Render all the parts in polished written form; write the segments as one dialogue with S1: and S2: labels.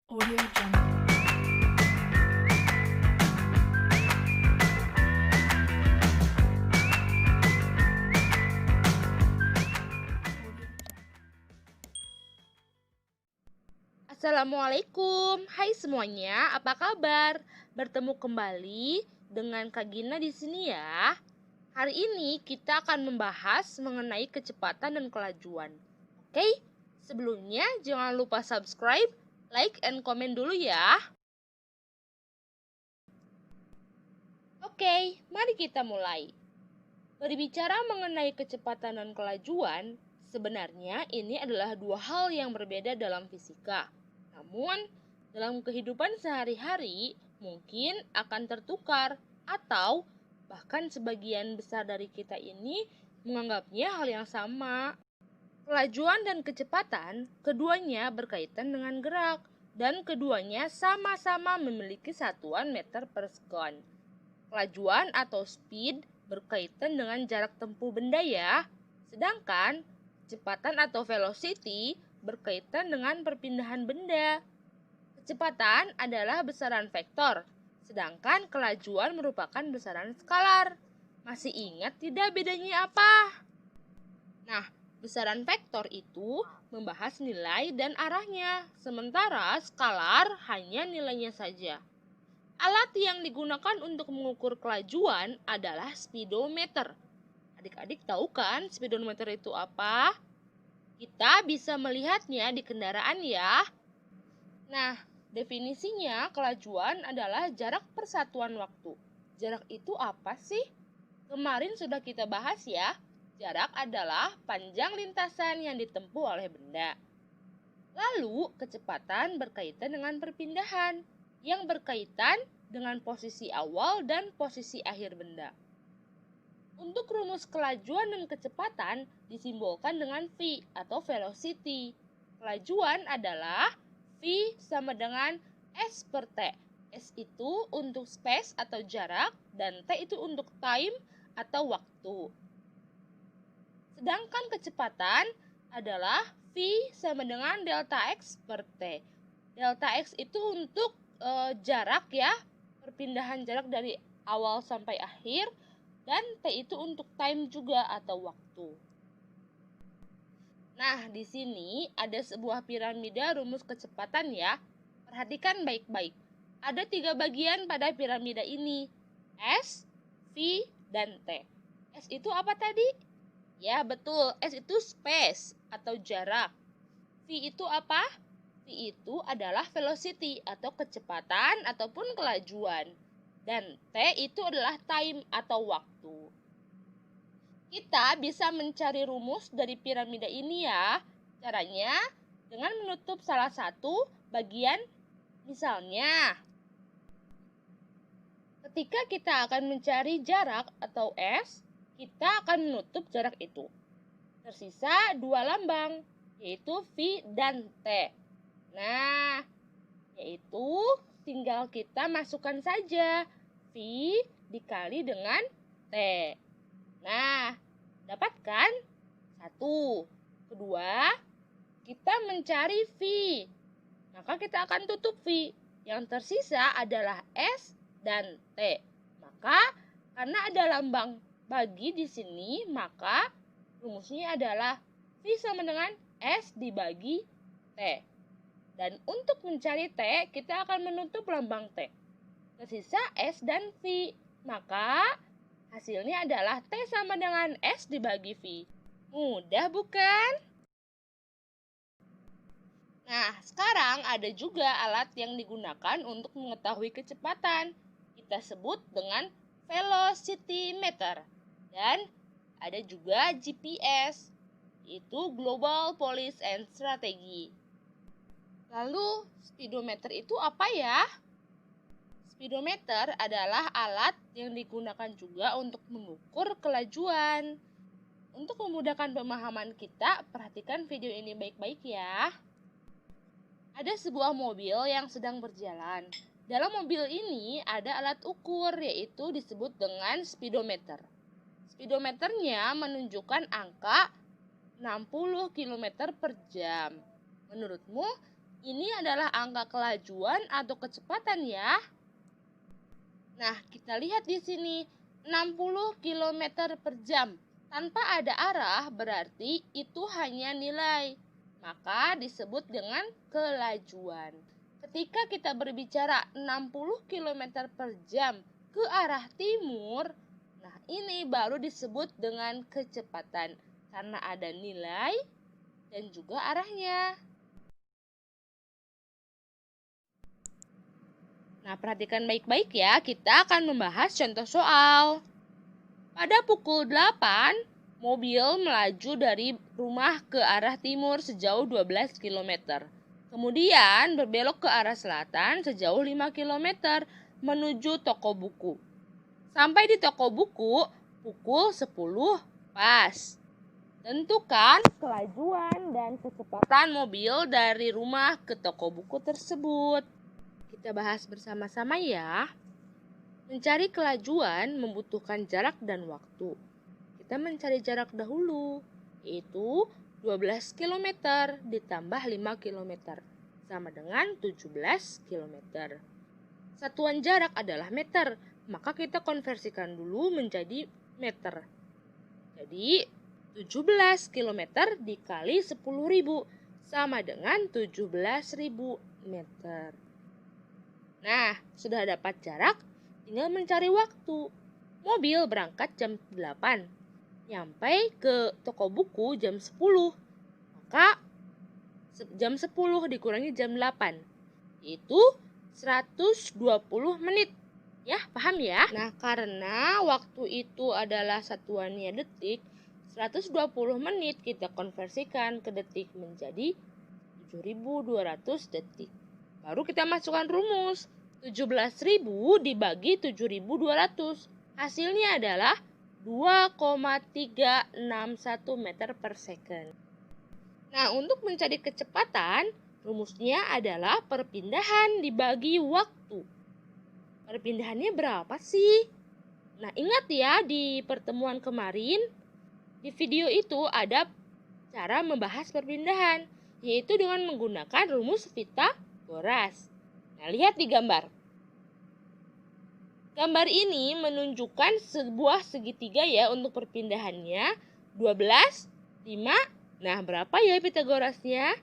S1: Audio Jungle.
S2: Assalamualaikum, hai semuanya, apa kabar? Bertemu kembali dengan Kak Gina di sini ya. Hari ini kita akan membahas mengenai kecepatan dan kelajuan. Oke, sebelumnya jangan lupa subscribe, like, and komen dulu ya. Oke, mari kita mulai. Berbicara mengenai kecepatan dan kelajuan, sebenarnya ini adalah dua hal yang berbeda dalam fisika. Namun, dalam kehidupan sehari-hari mungkin akan tertukar atau bahkan sebagian besar dari kita ini menganggapnya hal yang sama. Kelajuan dan kecepatan keduanya berkaitan dengan gerak dan keduanya sama-sama memiliki satuan meter per second. Kelajuan atau speed berkaitan dengan jarak tempuh benda ya. Sedangkan kecepatan atau velocity berkaitan dengan perpindahan benda. Kecepatan adalah besaran vektor, sedangkan kelajuan merupakan besaran skalar. Masih ingat tidak bedanya apa? Nah, besaran vektor itu membahas nilai dan arahnya, sementara skalar hanya nilainya saja. Alat yang digunakan untuk mengukur kelajuan adalah speedometer. Adik-adik tahu kan speedometer itu apa? Kita bisa melihatnya di kendaraan ya. Nah, definisinya kelajuan adalah jarak persatuan waktu. Jarak itu apa sih? Kemarin sudah kita bahas ya. Jarak adalah panjang lintasan yang ditempuh oleh benda. Lalu, kecepatan berkaitan dengan perpindahan yang berkaitan dengan posisi awal dan posisi akhir benda. Untuk rumus kelajuan dan kecepatan disimbolkan dengan V atau velocity. Kelajuan adalah V sama dengan S per T. S itu untuk space atau jarak dan T itu untuk time atau waktu. Sedangkan kecepatan adalah V sama dengan delta X per T. Delta X itu untuk jarak ya, perpindahan jarak dari awal sampai akhir, dan T itu untuk time juga atau waktu. Nah, di sini ada sebuah piramida rumus kecepatan ya. Perhatikan baik-baik. Ada 3 bagian pada piramida ini. S, V, dan T. S itu apa tadi? Ya, betul. S itu space atau jarak. V itu apa? V itu adalah velocity atau kecepatan ataupun kelajuan. Dan T itu adalah time atau waktu. Kita bisa mencari rumus dari piramida ini ya. Caranya dengan menutup salah satu bagian. Misalnya, ketika kita akan mencari jarak atau S, kita akan menutup jarak itu. Tersisa dua lambang, yaitu V dan T. Nah, yaitu tinggal kita masukkan saja V dikali dengan T. Nah, dapatkan? Satu. Kedua, kita mencari V. Maka kita akan tutup V. Yang tersisa adalah S dan T. Maka karena ada lambang bagi di sini, maka rumusnya adalah V sama dengan S dibagi T. Dan untuk mencari T, kita akan menutup lambang T. Tersisa S dan V. Maka hasilnya adalah T sama dengan S dibagi V. Mudah bukan? Nah, sekarang ada juga alat yang digunakan untuk mengetahui kecepatan. Kita sebut dengan velocimeter. Dan ada juga GPS, yaitu Global Police and Strategy. Lalu, speedometer itu apa ya? Speedometer adalah alat yang digunakan juga untuk mengukur kelajuan. Untuk memudahkan pemahaman kita, perhatikan video ini baik-baik ya. Ada sebuah mobil yang sedang berjalan. Dalam mobil ini ada alat ukur, yaitu disebut dengan speedometer. Speedometernya menunjukkan angka 60 km per jam. Menurutmu, Ini adalah angka kelajuan atau kecepatan ya. Nah, kita lihat di sini 60 km per jam. Tanpa ada arah berarti itu hanya nilai. Maka disebut dengan kelajuan. Ketika kita berbicara 60 km per jam ke arah timur, nah ini baru disebut dengan kecepatan. Karena ada nilai dan juga arahnya. Nah, perhatikan baik-baik ya, kita akan membahas contoh soal. Pada pukul 8, mobil melaju dari rumah ke arah timur sejauh 12 km. Kemudian berbelok ke arah selatan sejauh 5 km menuju toko buku. Sampai di toko buku pukul 10 pas. Tentukan kelajuan dan kecepatan mobil dari rumah ke toko buku tersebut. Kita bahas bersama-sama ya. Mencari kelajuan membutuhkan jarak dan waktu. Kita mencari jarak dahulu, yaitu 12 km ditambah 5 km, sama dengan 17 km. Satuan jarak adalah meter, maka kita konversikan dulu menjadi meter. Jadi, 17 km dikali 10.000 sama dengan 17.000 meter. Nah, sudah dapat jarak, tinggal mencari waktu. Mobil berangkat jam 8, nyampe ke toko buku jam 10. Maka jam 10 dikurangi jam 8, yaitu 120 menit. Ya, paham ya? Nah, karena waktu itu adalah satuannya detik, 120 menit kita konversikan ke detik menjadi 7.200 detik. Baru kita masukkan rumus. 17.000 dibagi 7.200. Hasilnya adalah 2,361 meter per second. Nah, untuk mencari kecepatan, rumusnya adalah perpindahan dibagi waktu. Perpindahannya berapa sih? Nah, ingat ya di pertemuan kemarin, di video itu ada cara membahas perpindahan, yaitu dengan menggunakan rumus Pythagoras. Nah, lihat di gambar. Gambar ini menunjukkan sebuah segitiga ya untuk perpindahannya. 12, 5. Nah, berapa ya Pythagorasnya?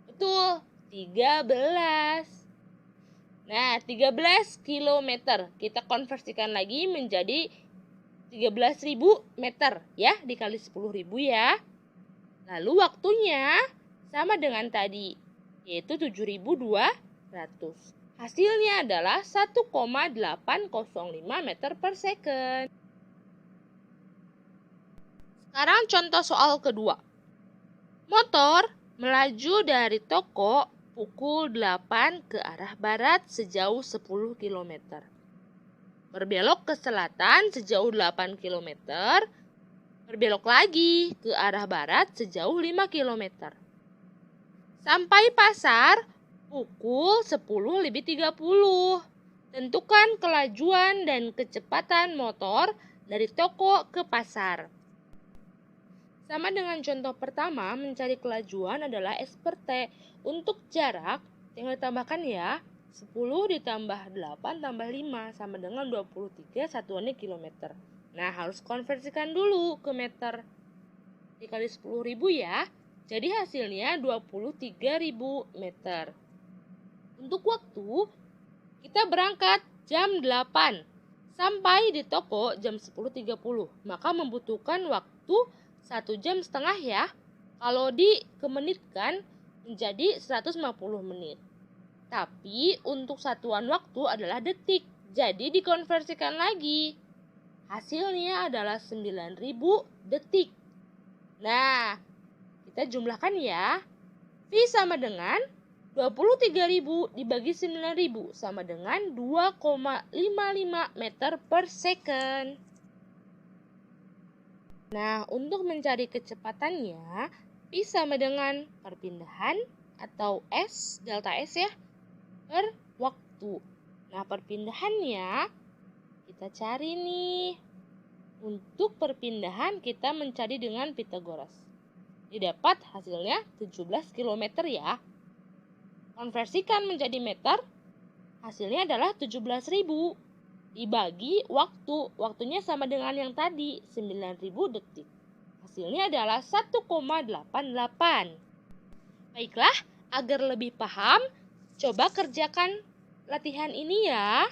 S2: Betul, 13. Nah, 13 km. Kita konversikan lagi menjadi 13.000 meter ya, dikali 10.000 ya. Lalu waktunya sama dengan tadi, yaitu 7.200. Hasilnya adalah 1,805 meter per second. Sekarang contoh soal kedua. Motor melaju dari toko pukul 8 ke arah barat sejauh 10 km. Berbelok ke selatan sejauh 8 km. Berbelok lagi ke arah barat sejauh 5 km. Sampai pasar pukul 10.30. Tentukan kelajuan dan kecepatan motor dari toko ke pasar. Sama dengan contoh pertama, mencari kelajuan adalah S per T. Untuk jarak, tinggal ditambahkan ya. 10 ditambah 8 tambah 5 sama dengan 23, satuannya kilometer. Nah, harus konversikan dulu ke meter. Dikali 10.000 ya. Jadi hasilnya 23.000 meter. Untuk waktu, kita berangkat jam 8 sampai di toko jam 10.30. Maka membutuhkan waktu 1 jam setengah ya. Kalau dikemenitkan menjadi 150 menit. Tapi untuk satuan waktu adalah detik. Jadi dikonversikan lagi. Hasilnya adalah 9.000 detik. Nah, kita jumlahkan ya. V sama dengan 23.000 dibagi 9.000 sama dengan 2,55 meter per second. Nah, untuk mencari kecepatannya, V sama dengan perpindahan atau S, delta S ya, per waktu. Nah, perpindahannya kita cari nih. Untuk perpindahan kita mencari dengan Pythagoras. Didapat hasilnya 17 km ya. Konversikan menjadi meter, hasilnya adalah 17.000. Dibagi waktunya sama dengan yang tadi, 9.000 detik. Hasilnya adalah 1,88. Baiklah, agar lebih paham, coba kerjakan latihan ini ya.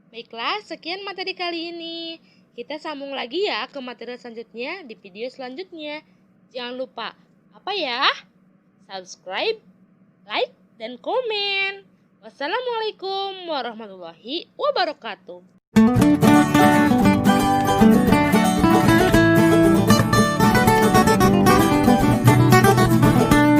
S2: Baiklah, sekian materi kali ini. Kita sambung lagi ya ke materi selanjutnya di video selanjutnya. Jangan lupa, apa ya? Subscribe, like, dan komen. Wassalamualaikum warahmatullahi wabarakatuh.